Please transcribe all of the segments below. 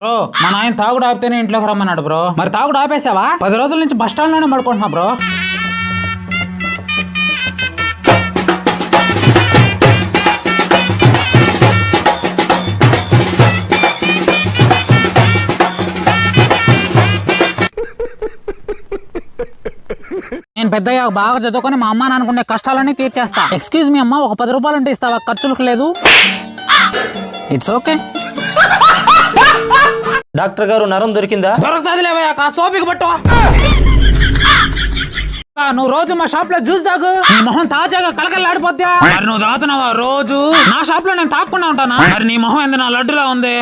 Bro మా నాయన తాగుడు ఆపితేనే ఇంట్లోకి రమ్మన్నాడు బ్రో. మరి తాగుడు ఆపేసావా? 10 రోజుల నుంచి బస్ స్టాండ్ లోనే పడుకుంటున్నా బ్రో. నేను పెద్దయ్యా బాగా చదువుకొని మా అమ్మ నాన్నకుండే కష్టాలన్నీ తీర్చేస్తా. ఎక్స్క్యూజ్ మీ అమ్మ, ఒక 10 రూపాయలు ఉంటే ఇస్తావా? ఖర్చులకు లేదు. It's okay. డాక్టర్ గారు నరం దొరికిందా? దొరుకుతుంది లేవయ్యా, కాస్త ఓపిక పట్టు. నువ్వు రోజు మా షాప్ లో జ్యూస్ తాగు, నీ మొహం తాజాగా కలకల్లాడిపోద్దా. మరి నువ్వు తాగుతున్నావా రోజు? నా షాప్ లో నేను తాగకుండా ఉంటానా? మరి నీ మొహం ఎందుకు నా లడ్డులా ఉంది?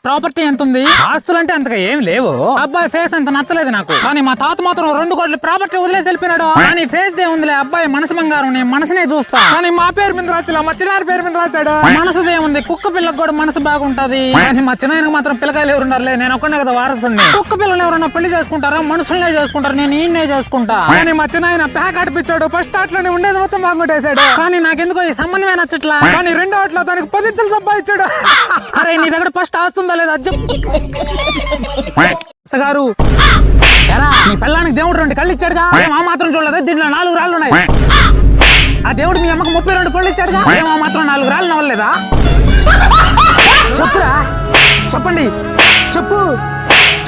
ప్రాపర్టీ ఎంత ఉంది? ఆస్తులంటే అంతగా ఏం లేవు. అబ్బాయి ఫేస్ అంత నచ్చలేదు నాకు, కానీ మా తాత మాత్రం 2 కోట్ల ప్రాపర్టీ వదిలేసి వెళ్ళిపోయినాడు. కానీ ఫేస్ దే ఉందిలే, అబ్బాయి మనసు బంగారం, నేను మనసునే చూస్తా. కానీ మా పేరు మీద రాసిలా, మా చిన్నారి పేరు మీద రాశాడు. మనసుదే ఉంది, కుక్క పిల్లకి కూడా మనసు బాగుంటది. కానీ మా చిన్నాయనకు మాత్రం పిల్లకాయలు ఎవరున్నారులే, నేను ఒక్కనే కదా వారసుని. కుక్క పిల్లలు ఎవరన్నా పెళ్లి చేసుకుంటారా? మనుషులనే చేసుకుంటారు, నేను ఈయన్నే చేసుకుంటా. కానీ మా చిన్నాయన ప్యాక్ అడిపించాడు, ఫస్ట్ ఆటలోనే ఉండేది మొత్తం బాగుంటేశాడు. కానీ నాకెందుకో ఈ సంబంధమే నచ్చట్లా. కానీ 2వ ఆటలో దానికి 10 ఇద్దరు సంపాదించాడు. అరే నీ దగ్గర ఫస్ట్ ఆస్తుందా లేదా? అత్తగారు నీ పిల్లానికి దేవుడు 2 కళ్ళు ఇచ్చాడుగా, మా మాత్రం చూడలేదు. దీంట్లో 4 రాళ్ళు ఉన్నాయి. ఆ దేవుడు మీ అమ్మకు 32 పళ్ళు ఇచ్చాడుగా, మా మాత్రం 4 రాళ్ళు నవ్వలేదా? చెప్పురా, చెప్పండి, చెప్పు,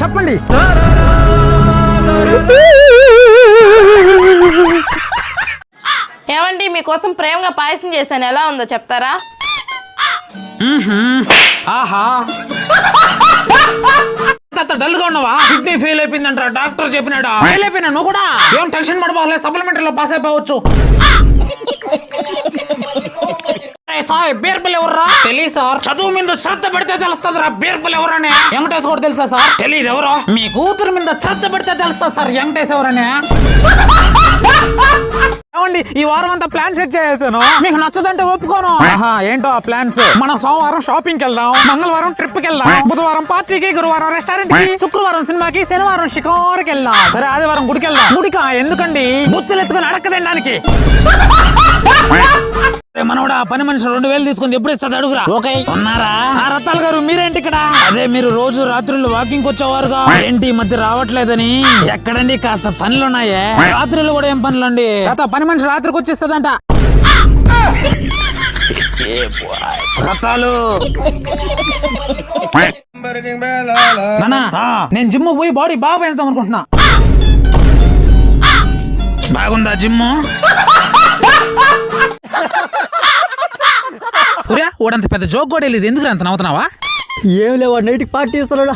చెప్పండి. ఏమండి, మీకోసం ప్రేమగా పాయసం చేశాను, ఎలా ఉందో చెప్తారా? ఆహా, డల్ గా ఉన్నావా? కిడ్నీ ఫెయిల్ అయిపోయిందంట, డాక్టర్ చెప్పినాడా? ఫెయిల్ అయిపోయినా నువ్వు కూడా ఏం టెన్షన్ పడబోలే, సప్లిమెంటరీలో పాస్ అయిపోవచ్చు. బీర్బల్ ఎవర్రా? తెలియదు సార్. చదువు మీద శ్రద్ధ పెడితే తెలుస్తుంది రా బీర్బల్ ఎవరని. వెంకటేష్ కూడా తెలుసా సార్? తెలియదు. ఎవరో మీ కూతురు మీద శ్రద్ధ పెడితే తెలుస్తా సార్ వెంకటేష్ ఎవరని. ఏమండి, ఈ వారం అంతా ప్లాన్ సెట్ చేసాను, మీకు నచ్చదంటే ఒప్పుకోను. ఏంటో ఆ ప్లాన్స్? మనం సోమవారం షాపింగ్ కి వెళ్దాం, మంగళవారం ట్రిప్ కి వెళ్దాం, బుధవారం పార్టీకి, గురువారం రెస్టారెంట్ కి, శుక్రవారం సినిమాకి, శనివారం షికారుకి వెళ్దాం. సరే ఆదివారం గుడికి వెళ్దాం. గుడికా? ఎందుకండి? బుచ్చలు ఎత్తుకుని అడక్క తినడానికి. మనోడా, పని మనిషి 2000 తీసుకుంది, ఎప్పుడు ఇస్తుంది అడుగురా. ఓకే ఉన్నారా? రత్తాలు గారు మీరేంటి ఇక్కడ? అదే మీరు రోజు రాత్రులు వాకింగ్ వచ్చేవారుగా, ఏంటి ఈ మధ్య రావట్లేదని? ఎక్కడండి, కాస్త పనులున్నాయే. రాత్రులు కూడా ఏం పనులండి? పని మనిషి రాత్రికి వచ్చేస్తుందంట. రత్తాలు నేను జిమ్ పోయి బాడీ బాగా పెంచుదాం అనుకుంటున్నా. బాగుందా జిమ్? ఓడంత పెద్ద జోక్ కూడా వెళ్ళేది, ఎందుకు అంత నవ్వుతున్నావా? ఏం లేవు, నైట్కి పార్టీ ఇస్తున్నాడు.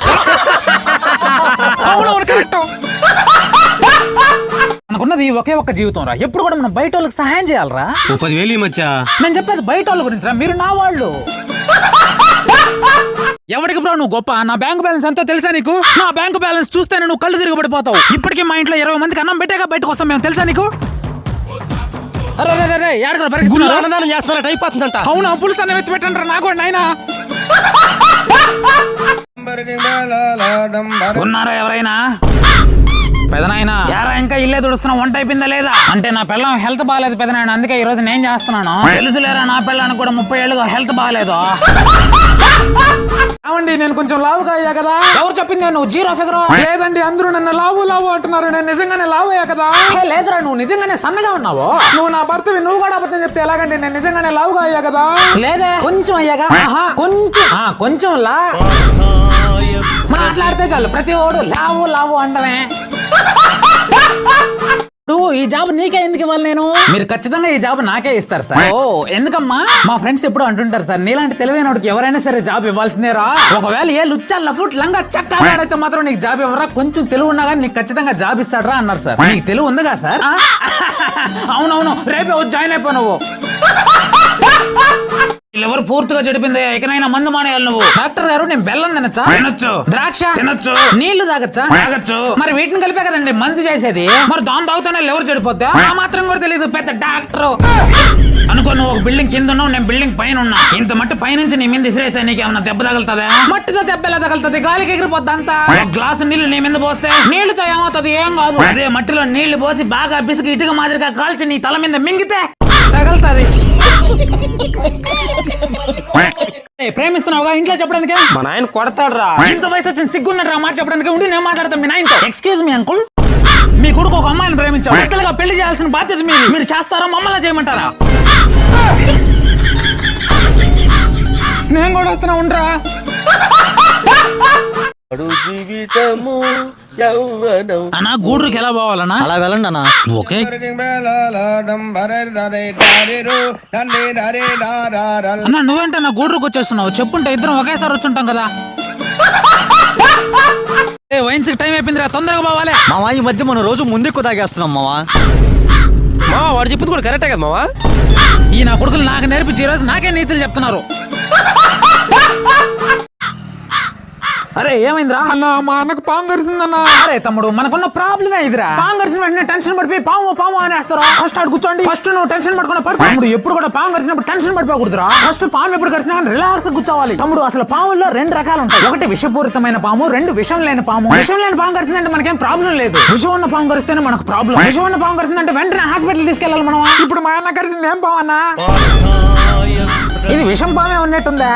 మనకున్నది ఒకే ఒక్క జీవితం రా, ఎప్పుడు కూడా మనం బయట వాళ్ళకి సహాయం చేయాలరా. 10,000 మచ్చా. నేను చెప్పేది బయట వాళ్ళ గురించి రా, మీరు నా వాళ్ళు. ఎవరికి బ్రో నువ్వు గొప్ప? నా బ్యాంక్ బ్యాలెన్స్ ఎంతో తెలుసా నీకు? నా బ్యాంక్ బ్యాలెన్స్ చూస్తేనే నువ్వు కళ్ళు తిరిగి పడిపోతావు. ఇప్పటికీ మా ఇంట్లో 20 మందికి అన్నం పెట్టాక బయటకు వస్తాం మేము, తెలుసా నీకు? అన్నదానం చేస్తారట, అయిపోతుందంట. అవునా? పులుసు అన్న ఎత్తి పెట్టండి నాకు నాయనా. ఉన్నారా ఎవరైనా? పెదనాయన యారా, ఇంకా ఇల్లే తుడుస్తున్నా, వంట అయిపోయిందా లేదా? అంటే నా పిల్లం హెల్త్ బాగాలేదు పెదనాయన, అందుకే ఈ రోజు నేను చేస్తున్నాను. తెలుసులేరా, నా పిల్లానికి కూడా 30 ఏళ్ళుగా హెల్త్ బాగాలేదు. అవండి, నేను కొంచెం లావుగా అయ్యా కదా. ఎవరు చెప్పింది? నువ్వు 0 ఫిగర్? లేదండి, అందరూ నన్ను లావు లావు అంటున్నారు. నేను నిజంగానే లావు అయ్యా కదా. లేదురా, నువ్వు నిజంగానే సన్నగా ఉన్నావు. నువ్వు నా భర్తవి, నువ్వు కూడా అబద్ధం చెప్తే ఎలాగండి? నేను నిజంగానే లావుగా అయ్యా కదా. లేదే, కొంచెం అయ్యాగా. కొంచెం లా మాట్లాడితే చాలు, ప్రతి ఓడు లావు లావు అంటమే. ఈ జాబ్ నీకే ఎందుకు ఇవ్వాలి నేను? మీరు ఖచ్చితంగా ఈ జాబ్ నాకే ఇస్తారు సార్. ఓ ఎందుకమ్మా? మా ఫ్రెండ్స్ ఎప్పుడు అంటుంటారు సార్, నీలాంటి తెలివైనోడికి ఎవరైనా సరే జాబ్ ఇవ్వాల్సిందే రా. ఒకవేళ ఏ లుచ్చా లఫుట్ లంగా చక్కడైతే మాత్రం నీకు జాబ్ ఇవ్వరా, కొంచెం తెలివి ఉన్నా కానీ నీకు ఖచ్చితంగా జాబ్ ఇస్తాడరా అన్నారు సార్. నీకు తెలివి ఉందిగా సార్? అవునవును, రేపే వచ్చి జాయిన్ అయిపో నువ్వు. వీళ్ళెవరు పూర్తిగా చెడిపింది, ఎకనైనా మందు మానేయాలి నువ్వు. డాక్టర్ గారు, నేను బెల్లం తినచ్చా? తినొచ్చు. ద్రాక్ష తినొచ్చు. నీళ్లు తాగచ్చా? తాగచ్చు. మరి వీటిని కలిపే కదండి మందు చేసేది. మరి దాని తాగుతానే ఎవరు చెడిపోద్దా? ఆ మాత్రం కూడా తెలియదు పెద్ద డాక్టర్ అనుకో. నువ్వు ఒక బిల్డింగ్ కింద ఉన్నావు, నేను బిల్డింగ్ పైన ఉన్నా. ఇంత మట్టి పైనుంచి నీ మీద ఇసిరేసా, నీకు ఏమన్నా దెబ్బ తగులుతుందా? మట్టితో దెబ్బ ఎలా తగులుతుంది? గాలికి ఎగిరిపోద్ది అంతా. ఒక గ్లాసు నీళ్లు నీ మీద పోస్తే నీళ్లతో ఏమవుతుంది? ఏం కాదు. అదే మట్టిలో నీళ్లు పోసి బాగా బిసికి ఇటుక మాదిరిగా కాల్చి నీ తల మీద మింగితే తగులుతుంది. ప్రేమిస్తున్నావుగా ఇంట్లో చెప్పడానికి మా నాయన కొడతాడు రా. ఇంత వయసు వచ్చిన సిగ్గున్నట్టు మాట చెప్పడానికి ఉండి నేను మాట్లాడతాను మీ నాయనతో. ఎక్స్క్యూజ్ మీ అంకుల్, మీ కొడుకు ఒక అమ్మాయిని ప్రేమించాడు. ఎక్కడగా పెళ్లి చేయాల్సిన బాధ్యత మీరు చేస్తారా మమ్మల్ని చేయమంటారా? నేను కూడా వస్తున్నా ఉండరా. అన్నా గూడ్రుకి ఎలా పోవాలన్నా? అలా వెళ్ళండి అన్న. ఓకే అన్నా, నువ్వేంటన్నా గూడ్రుకు వచ్చేస్తున్నావు? చెప్పుంటే ఇద్దరం ఒకేసారి వచ్చుంటాం కదా. వైన్స్ టైం అయిపోయిందిరా, తొందరగా పోవాలి. మావా ఈ మధ్య మనం రోజు ముందెక్కు తాగేస్తున్నాం మావా. వాడు చెప్పింది కూడా కరెక్టే కదా మావా. ఈ నా కొడుకులు నాకు నేర్పించి ఈ రోజు నాకే నీతులు చెప్తున్నారు. అరే ఏమైందిరా? అన్న మా అన్నకు పాము కరిసిందన్నా. అరే తమ్ముడు, మనకున్న ప్రాబ్లమే ఇదిరా. పాము కరిసిన వెంటనే టెన్షన్ పడిపోయి పాము అనేస్తారు. ఫస్ట్ ఆడు కూర్చోండి. ఫస్ట్ నువ్వు టెన్షన్ పడుకున్న పడు. తమ్ముడు ఎప్పుడు కూడా పాము కరిసినప్పుడు టెన్షన్ పడిపోకూడదురా. ఫస్ట్ పాము ఎప్పుడు కరిసినా రిలాక్స్ కూర్చోవాలి. తమ్ముడు అసలు పాముల్లో 2 రకాలు ఉంటాయి. ఒకటి విషపూరితమైన పాము, 2 విషం లేని పాము. విషం లేని పాము కరిసిందంటే మనకేం ప్రాబ్లం లేదు. విషం ఉన్న పాము కరిస్తేనే మనకు ప్రాబ్లం. విషం ఉన్న పాము కరిసిందంటే వెంటనే హాస్పిటల్ తీసుకెళ్ళాలి మనం. ఇప్పుడు మా అన్న కరిసింది ఏం పాము అన్నా? ఇది విషం పామే ఉన్నట్టుందా?